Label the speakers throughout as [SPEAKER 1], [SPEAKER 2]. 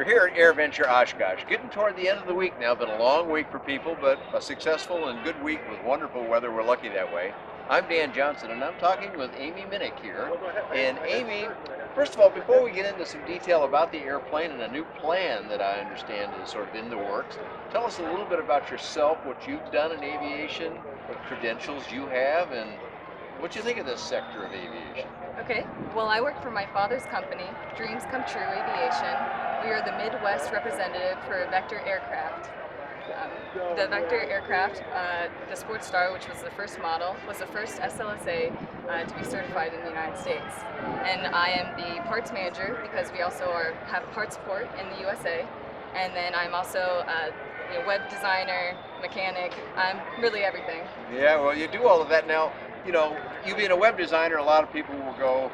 [SPEAKER 1] here at AirVenture Oshkosh, getting toward the end of the week now. Been a long week for people, but a successful and good week with wonderful weather. We're lucky that way. I'm Dan Johnson, and I'm talking with Amy Minnich here. And Amy, first of all, before we get into some detail about the airplane and a new plan that I understand is sort of in the works, tell us a little bit about yourself, what you've done in aviation, what credentials you have, and what you think of this sector of aviation.
[SPEAKER 2] Okay, well, I work for my father's company, Dreams Come True Aviation. We are the Midwest representative for Evektor Aircraft. The Evektor Aircraft, the Sports Star, which was the first model, was the first SLSA to be certified in the United States. And I am the parts manager because we also have parts support in the USA. And then I'm also a web designer, mechanic. I'm really everything.
[SPEAKER 1] Yeah, well, you do all of that now. You know, you being a web designer, a lot of people will go,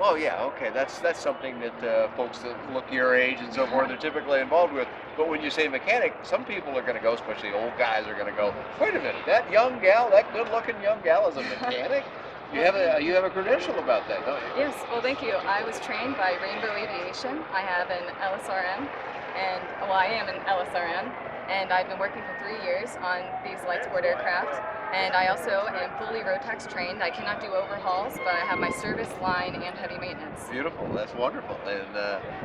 [SPEAKER 1] "Oh, yeah, okay, that's something that folks that look your age and so forth are typically involved with." But when you say mechanic, some people are going to go, especially old guys, are going to go, "Wait a minute, that young gal, that good-looking young gal, is a mechanic." You have a credential about that, don't you?
[SPEAKER 2] Yes, well, thank you. I was trained by Rainbow Aviation. I have an LSRM, and well, I am an LSRM, and I've been working for 3 years on these light sport aircraft. And I also am fully Rotax trained. I cannot do overhauls, but I have my service, line, and heavy maintenance.
[SPEAKER 1] Beautiful. That's wonderful. And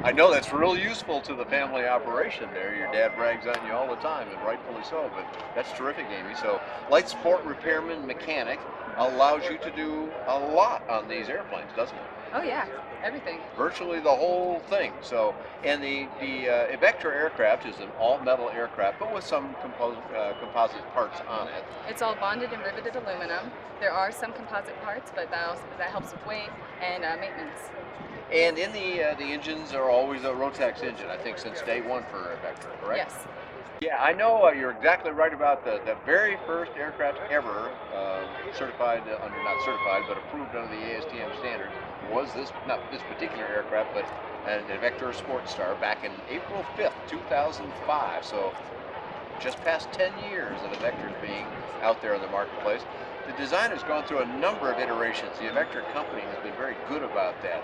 [SPEAKER 1] I know that's real useful to the family operation there. Your dad brags on you all the time, and rightfully so. But that's terrific, Amy. So, light sport repairman mechanic allows you to do a lot on these airplanes, doesn't it?
[SPEAKER 2] Oh yeah, everything.
[SPEAKER 1] Virtually the whole thing. So, and the Evektor aircraft is an all-metal aircraft, but with some composite parts on it.
[SPEAKER 2] It's all bonded and riveted aluminum. There are some composite parts, but that helps with weight and maintenance.
[SPEAKER 1] And in the engines are always a Rotax engine, I think, since day one for Evektor, correct?
[SPEAKER 2] Yes.
[SPEAKER 1] Yeah, I know you're exactly right about the very first aircraft ever certified not certified, but approved under the ASTM standards was not this particular aircraft, but an Evektor Sports Star back in April 5th, 2005. So just past 10 years of Evektor's being out there in the marketplace. The design has gone through a number of iterations. The Evektor company has been very good about that.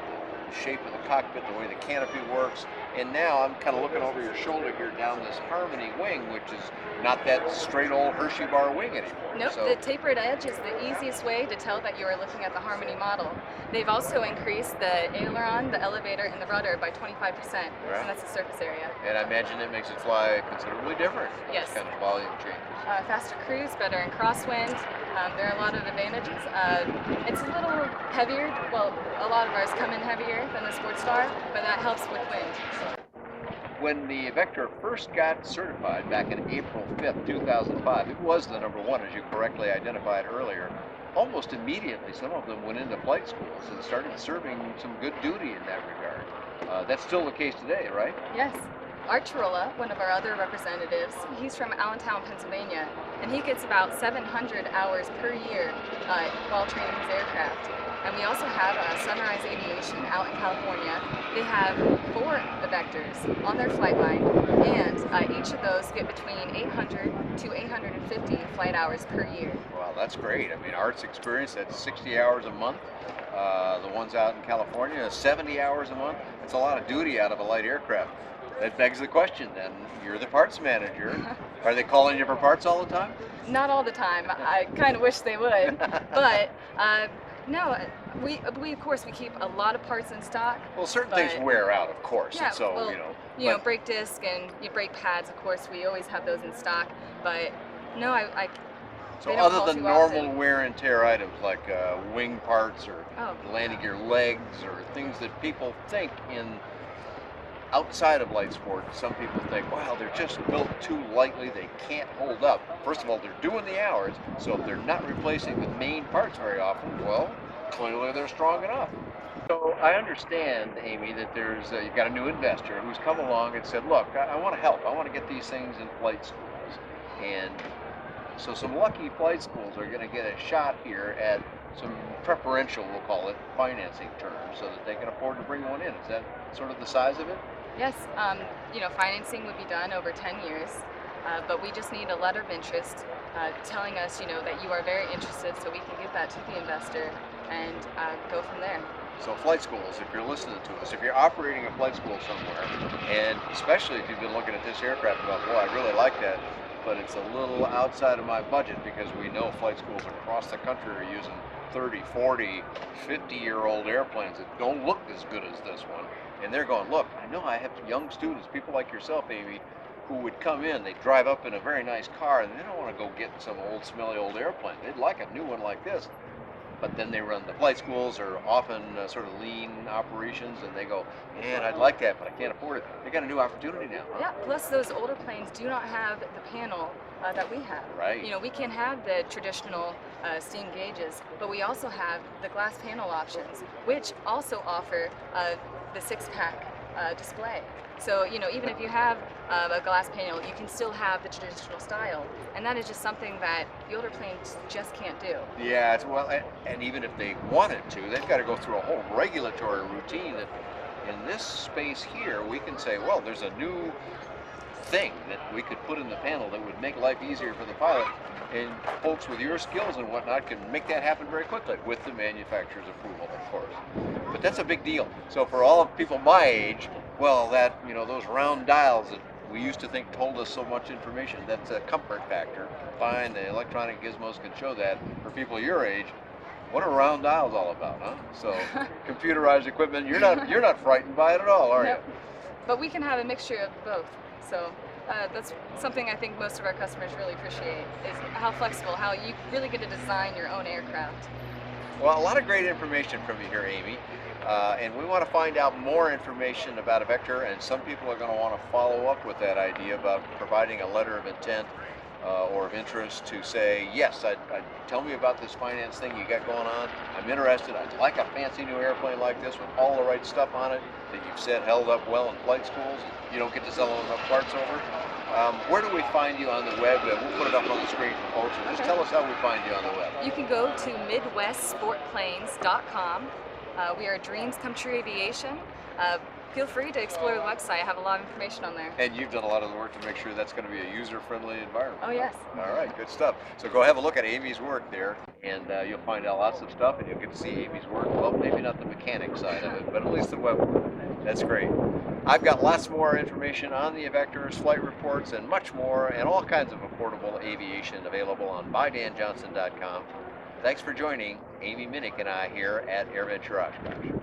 [SPEAKER 1] The shape of the cockpit, the way the canopy works, and now I'm kind of looking over your shoulder here down this Harmony wing, which is not that straight old Hershey bar wing anymore.
[SPEAKER 2] Nope,
[SPEAKER 1] So,
[SPEAKER 2] the tapered edge is the easiest way to tell that you are looking at the Harmony model. They've also increased the aileron, the elevator, and the rudder by 25%,
[SPEAKER 1] Right.
[SPEAKER 2] and that's the surface area.
[SPEAKER 1] and I imagine it makes it fly considerably different.
[SPEAKER 2] Yes.
[SPEAKER 1] This kind of volume changes.
[SPEAKER 2] Faster cruise, better in crosswind. There are a lot of advantages. It's a little heavier. Well, a lot of ours come in heavier than the Sports Star, but that helps with wind.
[SPEAKER 1] When the Evektor first got certified back in April 5th, 2005, it was the number one, as you correctly identified earlier. Almost immediately, some of them went into flight schools and started serving some good duty in that regard. That's still the case today, right?
[SPEAKER 2] Yes. Art Chirola, one of our other representatives, he's from Allentown, Pennsylvania, and he gets about 700 hours per year while training his aircraft. And we also have Sunrise Aviation out in California. They have 4 Evektors on their flight line, and each of those get between 800 to 850 flight hours per year.
[SPEAKER 1] Well, that's great. I mean, Art's experience, that's 60 hours a month. The ones out in California, 70 hours a month. That's a lot of duty out of a light aircraft. That begs the question then, you're the parts manager. Are they calling you for parts all the time?
[SPEAKER 2] Not all the time. I kind of wish they would, but no, we of course we keep a lot of parts in stock.
[SPEAKER 1] Well, certain things wear out, of course,
[SPEAKER 2] Yeah,
[SPEAKER 1] and so,
[SPEAKER 2] well,
[SPEAKER 1] but-
[SPEAKER 2] brake disc and your brake pads, of course, we always have those in stock, but no,
[SPEAKER 1] So
[SPEAKER 2] they don't
[SPEAKER 1] other
[SPEAKER 2] call
[SPEAKER 1] than
[SPEAKER 2] too
[SPEAKER 1] normal
[SPEAKER 2] often.
[SPEAKER 1] wear and tear items like wing parts or
[SPEAKER 2] Oh,
[SPEAKER 1] landing gear legs or things that people think in outside of light sport, some people think, wow, they're just built too lightly, they can't hold up. First of all, they're doing the hours, so if they're not replacing the main parts very often, well, clearly they're strong enough. So I understand, Amy, that you've got a new investor who's come along and said, look, I want to help. I want to get these things in flight schools. And so some lucky flight schools are going to get a shot here at some preferential, we'll call it, financing terms so that they can afford to bring one in. Is that sort of the size of it?
[SPEAKER 2] yes, financing would be done over 10 years, but we just need a letter of interest telling us, that you are very interested so we can give that to the investor and go from there.
[SPEAKER 1] So flight schools, if you're listening to us, if you're operating a flight school somewhere, and especially if you've been looking at this aircraft and going, boy, I really like that, but it's a little outside of my budget, because we know flight schools across the country are using 30, 40, 50-year-old airplanes that don't look as good as this one. And they're going, look, I know I have young students, people like yourself, Amy, who would come in, they drive up in a very nice car, and they don't want to go get some old, smelly old airplane. They'd like a new one like this. But then they run the flight schools, or often sort of lean operations, and they go, man, I'd like that, but I can't afford it. They got a new opportunity now. Huh?
[SPEAKER 2] Yeah, plus those older planes do not have the panel that we have.
[SPEAKER 1] Right.
[SPEAKER 2] You know, we can have the traditional steam gauges, but we also have the glass panel options, which also offer the six-pack display. So, you know, even if you have a glass panel, you can still have the traditional style, and that is just something that the older planes just can't do.
[SPEAKER 1] Yeah, well, and even if they wanted to, they've got to go through a whole regulatory routine. That in this space here, we can say, well, there's a new thing that we could put in the panel that would make life easier for the pilot, and folks with your skills and whatnot can make that happen very quickly with the manufacturer's approval, of course. But that's a big deal. So for all of people my age, well, that, you know, those round dials that we used to think told us so much information, that's a comfort factor. Fine, the electronic gizmos can show that. For people your age, what are round dials all about, huh? So computerized equipment, you're not frightened by it at all, are you?
[SPEAKER 2] Nope. But we can have a mixture of both. So that's something I think most of our customers really appreciate, is how flexible, how you really get to design your own aircraft.
[SPEAKER 1] Well, a lot of great information from you here, Amy. And we want to find out more information about Evektor, and some people are going to want to follow up with that idea about providing a letter of intent or of interest to say, yes, tell me about this finance thing you got going on. I'm interested. I'd like a fancy new airplane like this with all the right stuff on it that you've said held up well in flight schools. You don't get to sell enough parts over. Where do we find you on the web? We'll put it up on the screen for folks. So just tell us how we find you on the web.
[SPEAKER 2] You can go to midwestsportplanes.com. We are Dreams Come True Aviation. Feel free to explore the website. I have a lot of information on there.
[SPEAKER 1] And you've done a lot of the work to make sure that's going to be a user-friendly environment.
[SPEAKER 2] Oh, yes.
[SPEAKER 1] All right, good stuff. So go have a look at Amy's work there, and you'll find out lots of stuff, and you'll get to see Amy's work. Well, maybe not the mechanic side of it, but at least the web work. That's great. I've got lots more information on the Evektor's flight reports and much more, and all kinds of affordable aviation available on ByDanJohnson.com. Thanks for joining Amy Minnich and I here at AirVenture Oshkosh.